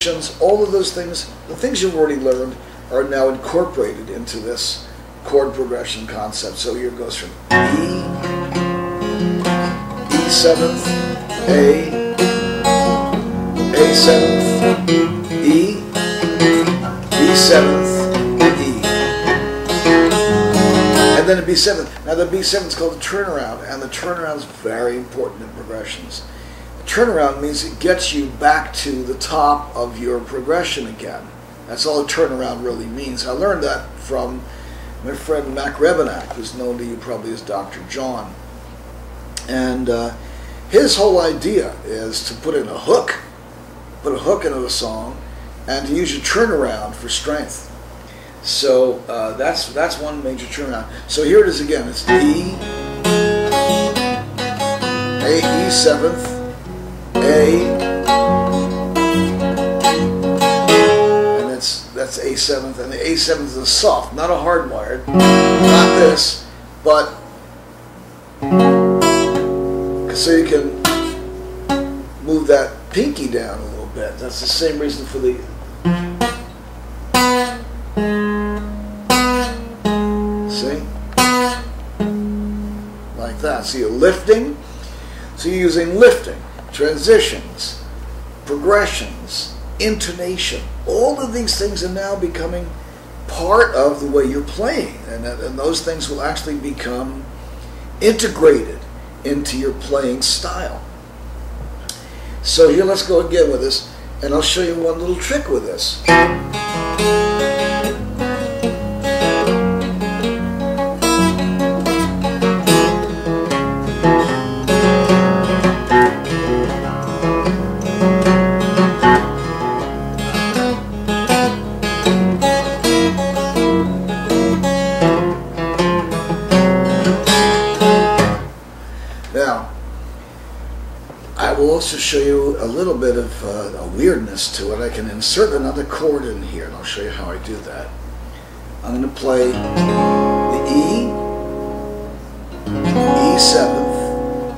all of those things, the things you've already learned, are now incorporated into this chord progression concept. So here it goes from E, E7th, A7th, E, B7th, E. And then a B7. Now the B7 is called the turnaround, and the turnaround is very important in progressions. Turnaround means it gets you back to the top of your progression again. That's all a turnaround really means. I learned that from my friend Mac Rebenak, who's known to you probably as Dr. John. And his whole idea is to put a hook into a song, and to use your turnaround for strength. So that's one major turnaround. So here it is again. It's E, A, E7th, A, and that's A7th, and the A7th is a soft, not a hardwired, not this, but so you can move that pinky down a little bit. That's the same reason for the see, like that. So you're lifting. So you're using lifting, transitions, progressions, intonation. All of these things are now becoming part of the way you're playing, and those things will actually become integrated into your playing style. So here, let's go again with this, and I'll show you one little trick with this. Now, I will also show you a little bit of a weirdness to it. I can insert another chord in here, and I'll show you how I do that. I'm going to play the E, E7th,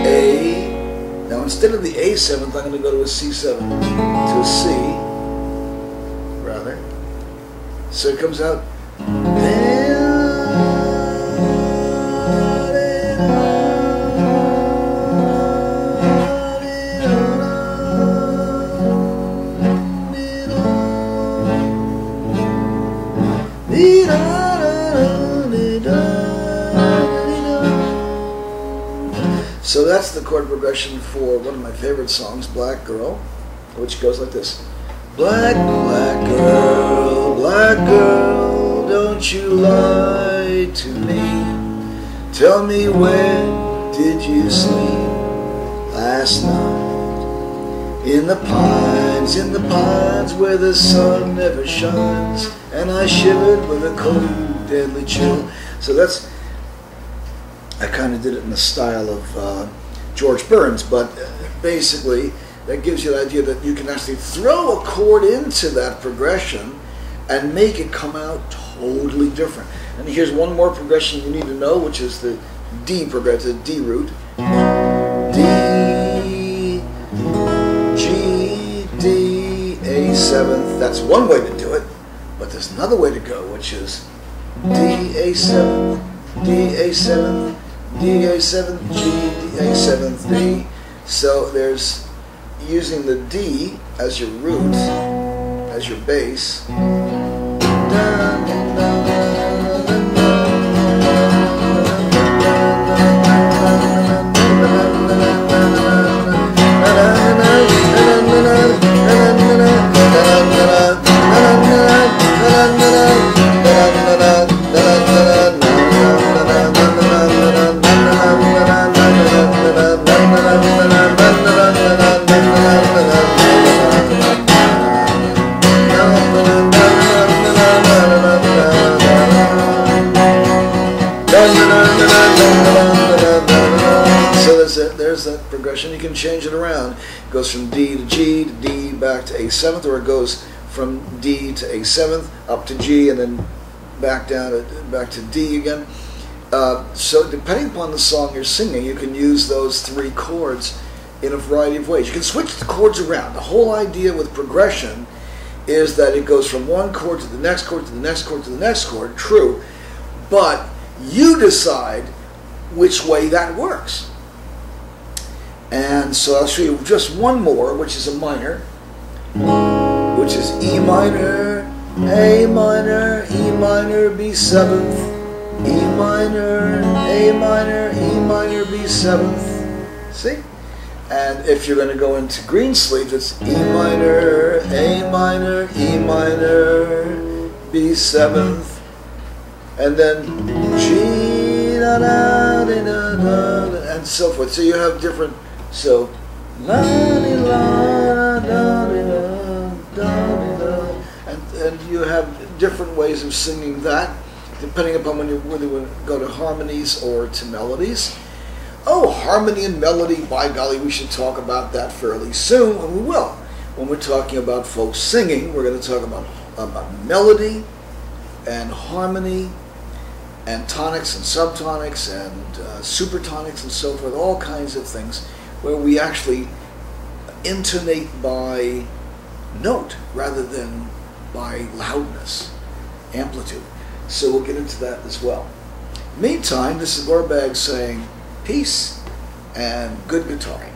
A. Now instead of the A7th, I'm going to go to a C7, to a C, rather. So it comes out. So that's the chord progression for one of my favorite songs, Black Girl, which goes like this. Black, black girl, don't you lie to me. Tell me, where did you sleep last night? In the pines where the sun never shines, and I shivered with a cold, deadly chill. So that's, I kind of did it in the style of George Burns, but basically that gives you the idea that you can actually throw a chord into that progression and make it come out totally different. And here's one more progression you need to know, which is the D progression, the D root. D, G, D, A7th. That's one way to do it, but there's another way to go, which is D, A7th, D, A7th, D, A7th, G, D, A7th, D. So there's using the D as your root, as your bass. So there's that progression. You can change it around. It goes from D to G to D back to A7th, or it goes from D to A7th up to G and then back down back to D again. So depending upon the song you're singing, you can use those three chords in a variety of ways. You can switch the chords around. The whole idea with progression is that it goes from one chord to the next chord to the next chord to the next chord, true, but you decide which way that works. And so I'll show you just one more, which is a minor, which is E minor, A minor, E minor, B7th, E minor, A minor, E minor, B7th. See? And if you're going to go into green sleeve, it's E minor, A minor, E minor, B7th, and then G, da, da, da, da, da, and so forth. So you have different, so la, di, la, da, da, da, da, and you have different ways of singing that, depending upon whether you go to harmonies or to melodies. Oh, harmony and melody, by golly, we should talk about that fairly soon, and we will. When we're talking about folk singing, we're going to talk about melody and harmony and tonics and subtonics and supertonics and so forth, all kinds of things where we actually intonate by note rather than by loudness, amplitude. So we'll get into that as well. Meantime, this is gorebagg saying peace and good guitaring.